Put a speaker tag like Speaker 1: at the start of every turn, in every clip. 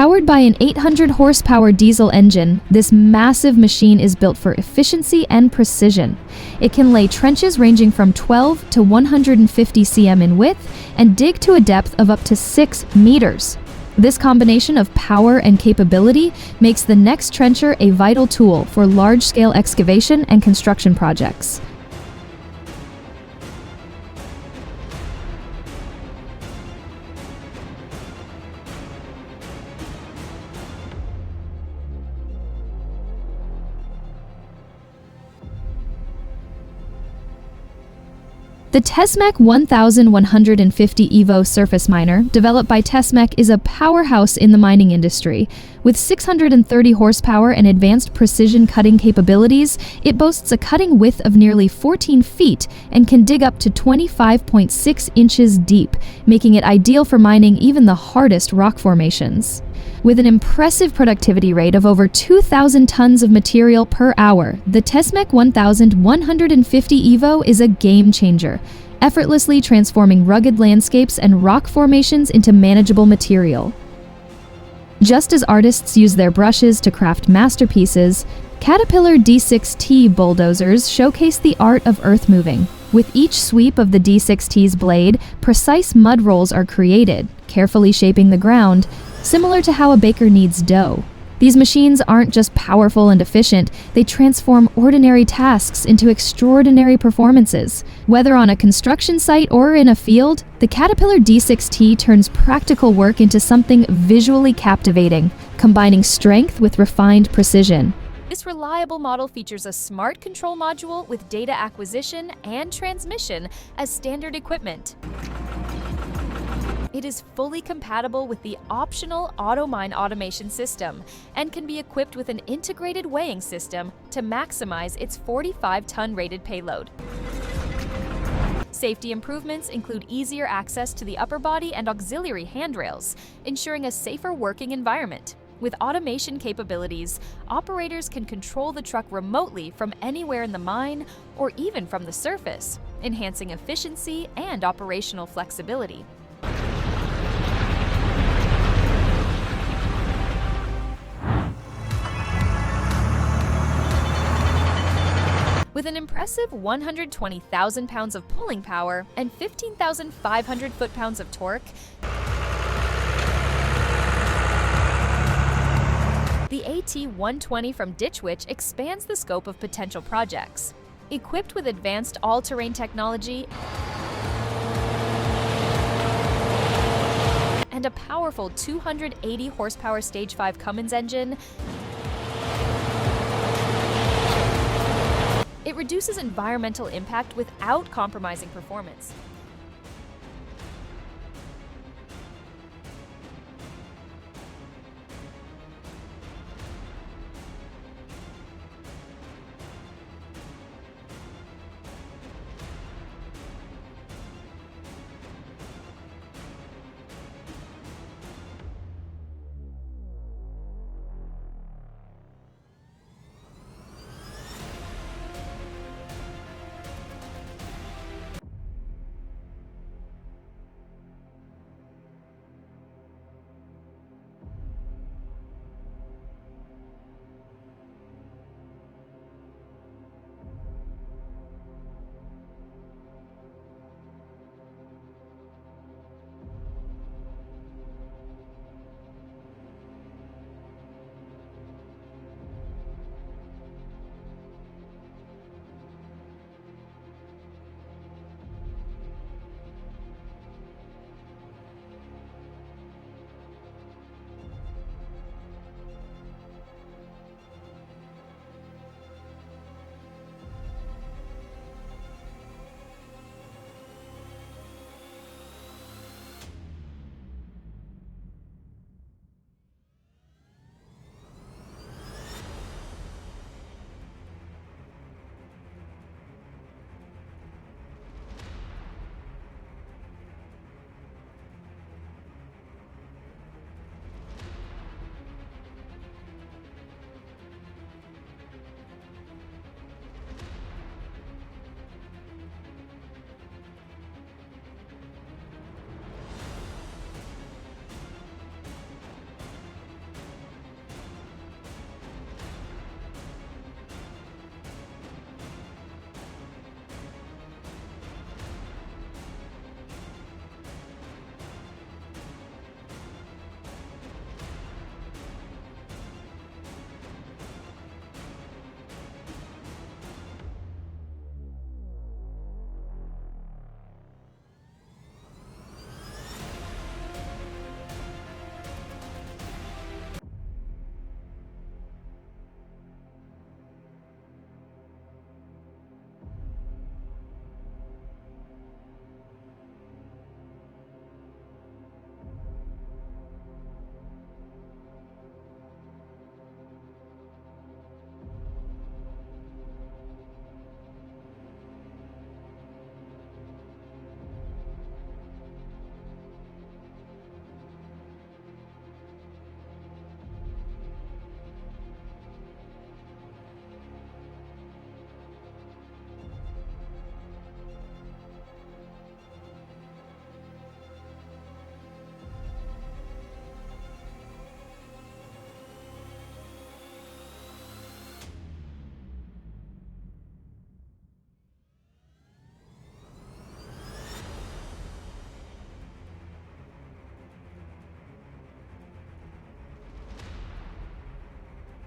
Speaker 1: Powered by an 800 horsepower diesel engine, this massive machine is built for efficiency and precision. It can lay trenches ranging from 12 to 150 cm in width and dig to a depth of up to 6 meters. This combination of power and capability makes the Next Trencher a vital tool for large-scale excavation and construction projects. The Tesmec 1150 EVO surface miner, developed by Tesmec, is a powerhouse in the mining industry. With 630 horsepower and advanced precision cutting capabilities, it boasts a cutting width of nearly 14 feet and can dig up to 25.6 inches deep, making it ideal for mining even the hardest rock formations. With an impressive productivity rate of over 2,000 tons of material per hour, the Tesmec 1150 EVO is a game changer, effortlessly transforming rugged landscapes and rock formations into manageable material. Just as artists use their brushes to craft masterpieces, Caterpillar D6T bulldozers showcase the art of earth moving. With each sweep of the D6T's blade, precise mud rolls are created, carefully shaping the ground, similar to how a baker kneads dough. These machines aren't just powerful and efficient, they transform ordinary tasks into extraordinary performances. Whether on a construction site or in a field, the Caterpillar D6T turns practical work into something visually captivating, combining strength with refined precision.
Speaker 2: This reliable model features a smart control module with data acquisition and transmission as standard equipment. It is fully compatible with the optional AutoMine automation system and can be equipped with an integrated weighing system to maximize its 45-ton rated payload. Safety improvements include easier access to the upper body and auxiliary handrails, ensuring a safer working environment. With automation capabilities, operators can control the truck remotely from anywhere in the mine or even from the surface, enhancing efficiency and operational flexibility. With an impressive 120,000 pounds of pulling power and 15,500 foot-pounds of torque, the AT120 from Ditch Witch expands the scope of potential projects. Equipped with advanced all-terrain technology and a powerful 280 horsepower Stage 5 Cummins engine, it reduces environmental impact without compromising performance.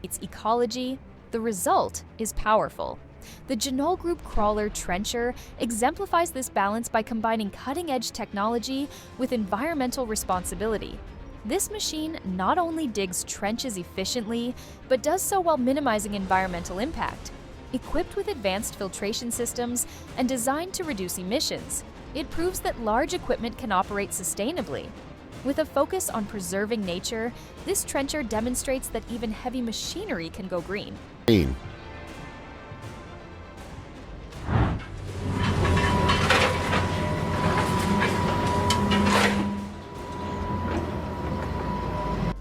Speaker 2: its ecology, the result is powerful. The Janol Group Crawler Trencher exemplifies this balance by combining cutting-edge technology with environmental responsibility. This machine not only digs trenches efficiently, but does so while minimizing environmental impact. Equipped with advanced filtration systems and designed to reduce emissions, it proves that large equipment can operate sustainably. With a focus on preserving nature, this trencher demonstrates that even heavy machinery can go green.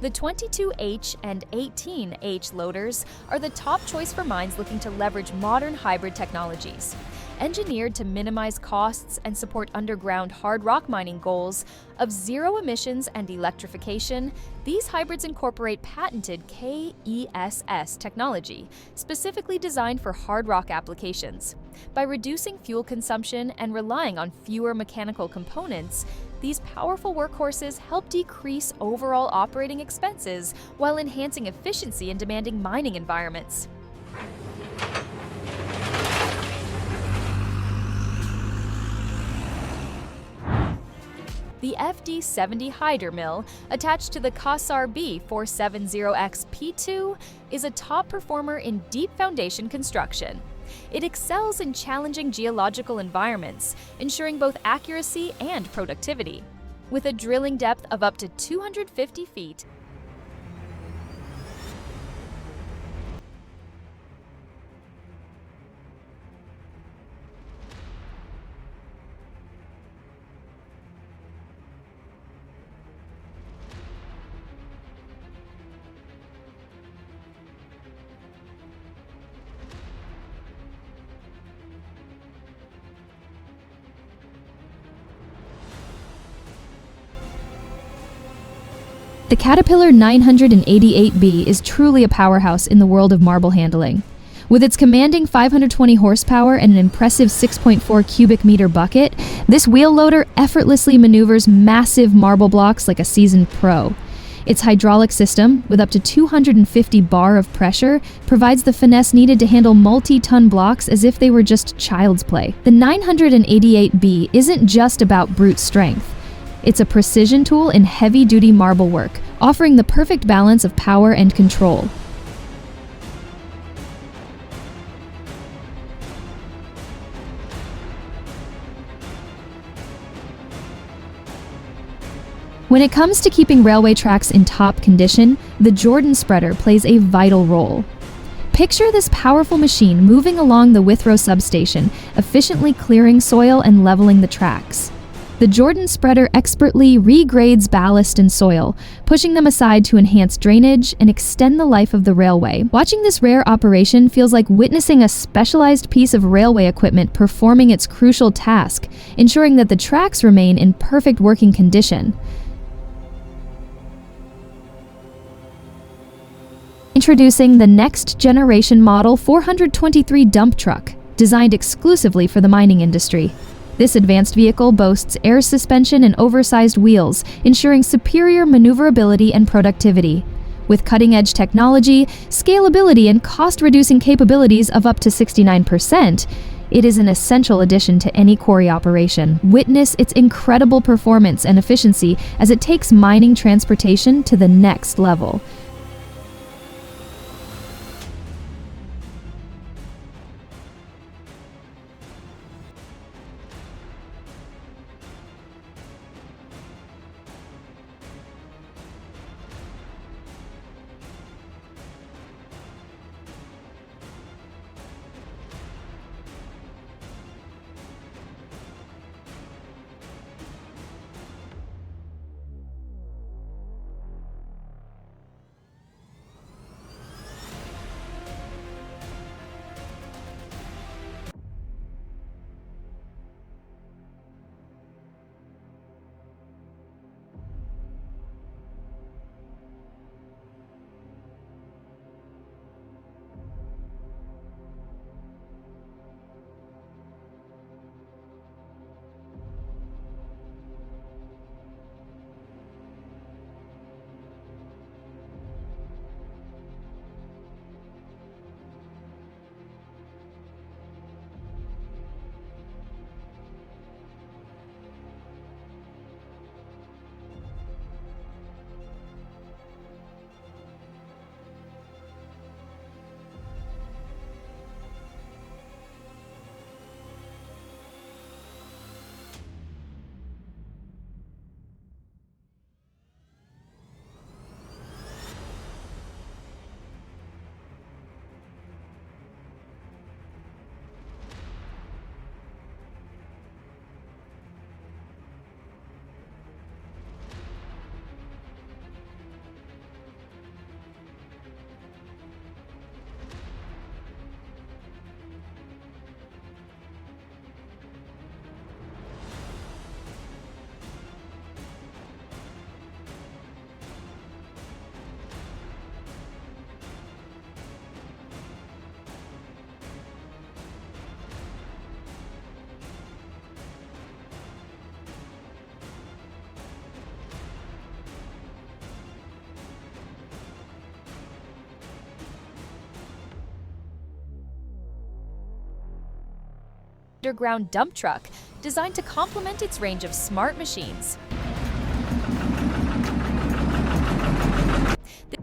Speaker 2: The 22H and 18H loaders are the top choice for mines looking to leverage modern hybrid technologies. Engineered to minimize costs and support underground hard rock mining goals of zero emissions and electrification, these hybrids incorporate patented KESS technology, specifically designed for hard rock applications. By reducing fuel consumption and relying on fewer mechanical components, these powerful workhorses help decrease overall operating expenses while enhancing efficiency in demanding mining environments. The FD70 Hyder Mill, attached to the Kassar B470X P2, is a top performer in deep foundation construction. It excels in challenging geological environments, ensuring both accuracy and productivity. With a drilling depth of up to 250 feet,
Speaker 1: The Caterpillar 988B is truly a powerhouse in the world of marble handling. With its commanding 520 horsepower and an impressive 6.4 cubic meter bucket, this wheel loader effortlessly maneuvers massive marble blocks like a seasoned pro. Its hydraulic system, with up to 250 bar of pressure, provides the finesse needed to handle multi-ton blocks as if they were just child's play. The 988B isn't just about brute strength. It's a precision tool in heavy-duty marble work, offering the perfect balance of power and control. When it comes to keeping railway tracks in top condition, the Jordan spreader plays a vital role. Picture this powerful machine moving along the Withrow substation, efficiently clearing soil and leveling the tracks. The Jordan spreader expertly regrades ballast and soil, pushing them aside to enhance drainage and extend the life of the railway. Watching this rare operation feels like witnessing a specialized piece of railway equipment performing its crucial task, ensuring that the tracks remain in perfect working condition. Introducing the next generation Model 423 dump truck, designed exclusively for the mining industry. This advanced vehicle boasts air suspension and oversized wheels, ensuring superior maneuverability and productivity. With cutting-edge technology, scalability, and cost-reducing capabilities of up to 69%, it is an essential addition to any quarry operation. Witness its incredible performance and efficiency as it takes mining transportation to the next level.
Speaker 2: underground dump truck designed to complement its range of smart machines.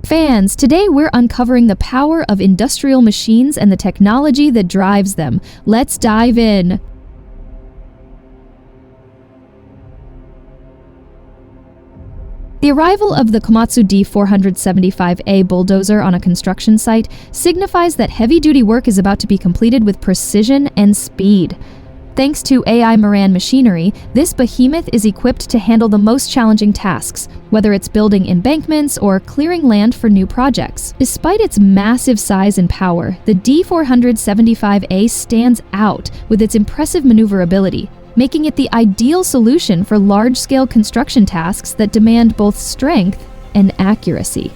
Speaker 1: Fans, today we're uncovering the power of industrial machines and the technology that drives them. Let's dive in. The arrival of the Komatsu D475A bulldozer on a construction site signifies that heavy-duty work is about to be completed with precision and speed. Thanks to AI Moran machinery, this behemoth is equipped to handle the most challenging tasks, whether it's building embankments or clearing land for new projects. Despite its massive size and power, the D475A stands out with its impressive maneuverability, making it the ideal solution for large-scale construction tasks that demand both strength and accuracy.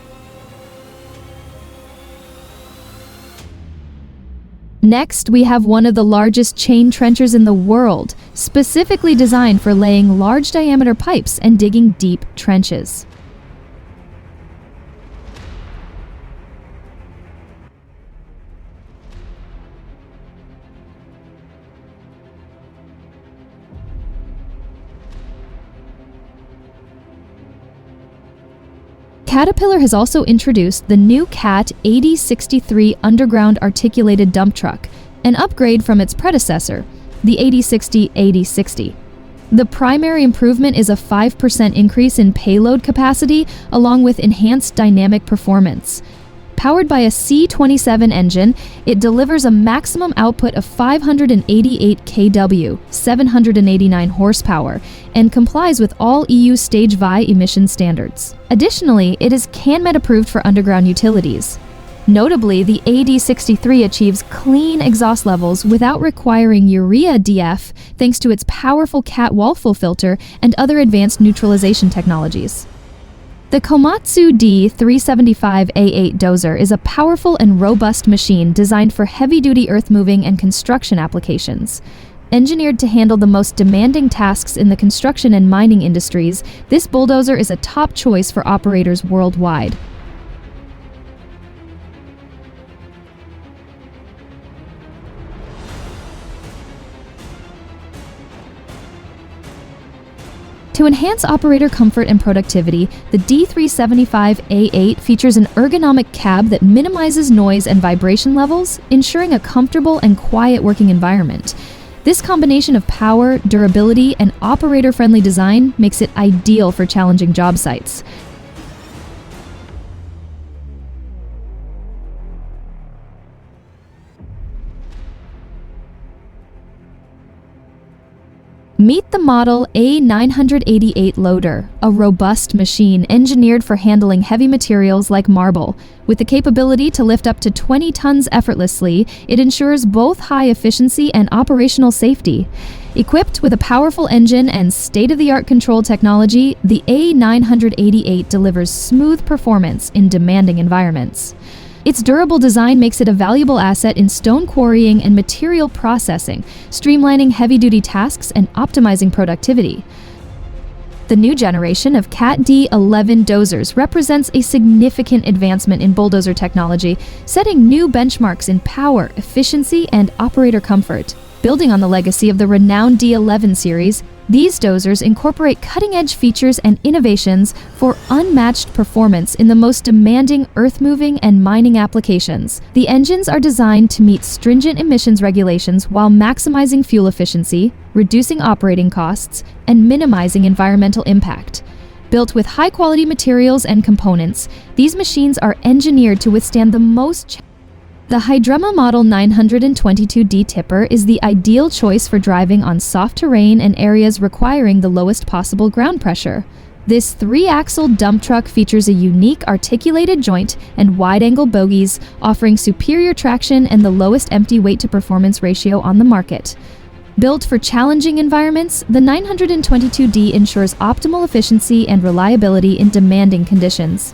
Speaker 1: Next, we have one of the largest chain trenchers in the world, specifically designed for laying large-diameter pipes and digging deep trenches. Caterpillar has also introduced the new CAT 8063 underground articulated dump truck, an upgrade from its predecessor, the 8060-8060. The primary improvement is a 5% increase in payload capacity, along with enhanced dynamic performance. Powered by a C27 engine, it delivers a maximum output of 588 kW, 789 horsepower, and complies with all EU Stage V emission standards. Additionally, it is CANMET approved for underground utilities. Notably, the AD63 achieves clean exhaust levels without requiring urea DF thanks to its powerful CAT wall fill filter and other advanced neutralization technologies. The Komatsu D375A8 dozer is a powerful and robust machine designed for heavy-duty earth-moving and construction applications. Engineered to handle the most demanding tasks in the construction and mining industries, this bulldozer is a top choice for operators worldwide. To enhance operator comfort and productivity, the D375A8 features an ergonomic cab that minimizes noise and vibration levels, ensuring a comfortable and quiet working environment. This combination of power, durability, and operator-friendly design makes it ideal for challenging job sites. Meet the model A988 loader, a robust machine engineered for handling heavy materials like marble. With the capability to lift up to 20 tons effortlessly, it ensures both high efficiency and operational safety. Equipped with a powerful engine and state-of-the-art control technology, the A988 delivers smooth performance in demanding environments. Its durable design makes it a valuable asset in stone quarrying and material processing, streamlining heavy-duty tasks and optimizing productivity. The new generation of CAT D11 dozers represents a significant advancement in bulldozer technology, setting new benchmarks in power, efficiency, and operator comfort. Building on the legacy of the renowned D11 series, these dozers incorporate cutting-edge features and innovations for unmatched performance in the most demanding earth-moving and mining applications. The engines are designed to meet stringent emissions regulations while maximizing fuel efficiency, reducing operating costs, and minimizing environmental impact. Built with high-quality materials and components, these machines are engineered to withstand the most The Hydrema Model 922D tipper is the ideal choice for driving on soft terrain and areas requiring the lowest possible ground pressure. This 3-axle dump truck features a unique articulated joint and wide-angle bogies, offering superior traction and the lowest empty weight-to-performance ratio on the market. Built for challenging environments, the 922D ensures optimal efficiency and reliability in demanding conditions.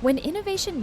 Speaker 2: When innovation